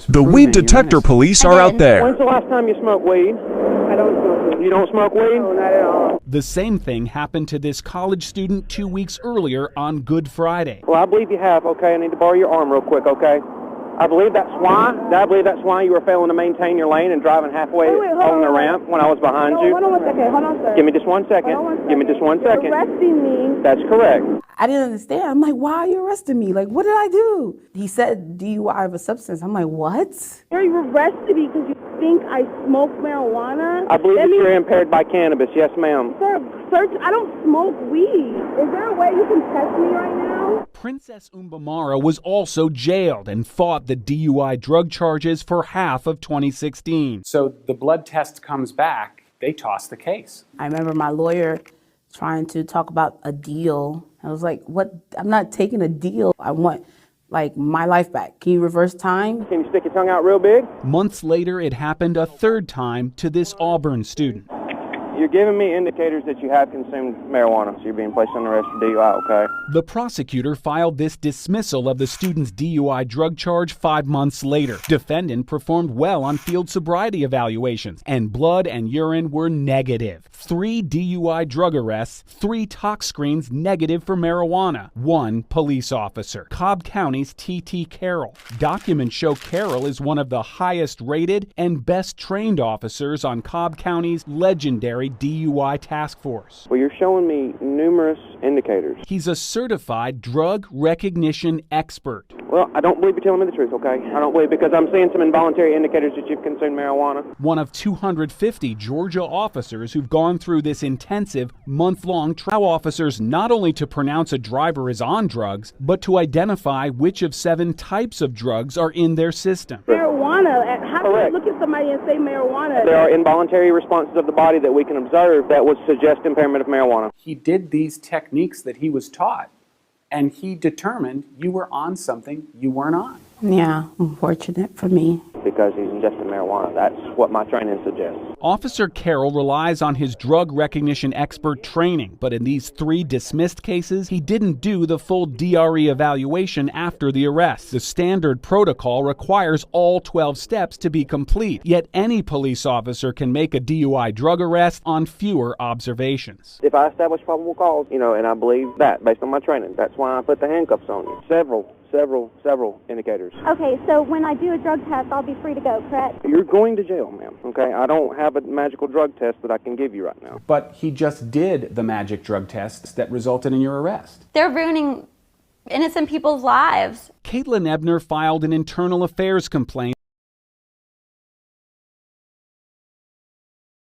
The weed detector police are out there. When's the last time you smoked weed? I don't smoke weed. You don't smoke weed? No, not at all. The same thing happened to this college student 2 weeks earlier on Good Friday. Well, I believe you have. Okay, I need to borrow your arm real quick, okay? I believe that's why you were failing to maintain your lane and driving halfway on the ramp when I was behind you. Hold on one second. Hold on, sir. Give me just 1 second. Give me just 1 second. You're arresting me. That's correct. I didn't understand. I'm like, why are you arresting me? Like, what did I do? He said DUI of a substance. I'm like, what? You arrested me because you think I smoke marijuana? I believe that you're impaired by cannabis. Yes, ma'am. Sir, search. I don't smoke weed. Is there a way you can test me right now? Princess Umbamara was also jailed and fought the DUI drug charges for half of 2016. So the blood test comes back, they toss the case. I remember my lawyer trying to talk about a deal. I was like, what? I'm not taking a deal. I want, like, my life back. Can you reverse time? Can you stick your tongue out real big? Months later, it happened a third time to this Auburn student. You're giving me indicators that you have consumed marijuana, so you're being placed under arrest for DUI, okay? The prosecutor filed this dismissal of the student's DUI drug charge 5 months later. Defendant performed well on field sobriety evaluations, and blood and urine were negative. 3 DUI drug arrests, 3 tox screens negative for marijuana, 1 police officer. Cobb County's T.T. Carroll. Documents show Carroll is one of the highest rated and best trained officers on Cobb County's legendary DUI task force. Well, you're showing me numerous indicators. He's a certified drug recognition expert. Well, I don't believe you're telling me the truth, okay? I don't believe, because I'm seeing some involuntary indicators that you've consumed marijuana. One of 250 Georgia officers who've gone through this intensive month-long trial. Officers not only to pronounce a driver is on drugs, but to identify which of 7 types of drugs are in their system. Marijuana. How can Correct. you look at somebody and say marijuana? There are involuntary responses of the body that we can observe that would suggest impairment of marijuana. He did these techniques that he was taught, and he determined you were on something you weren't on. Yeah, unfortunate for me. Because he's ingested marijuana. That's what my training suggests. Officer Carroll relies on his drug recognition expert training, but in these 3 dismissed cases, he didn't do the full DRE evaluation after the arrest. The standard protocol requires all 12 steps to be complete, yet any police officer can make a DUI drug arrest on fewer observations. If I establish probable cause, and I believe that based on my training, that's why I put the handcuffs on you. Several indicators. Okay, so when I do a drug test, I'll be free to go, correct? You're going to jail, ma'am, okay? I don't have a magical drug test that I can give you right now. But he just did the magic drug tests that resulted in your arrest. They're ruining innocent people's lives. Caitlin Ebner filed an internal affairs complaint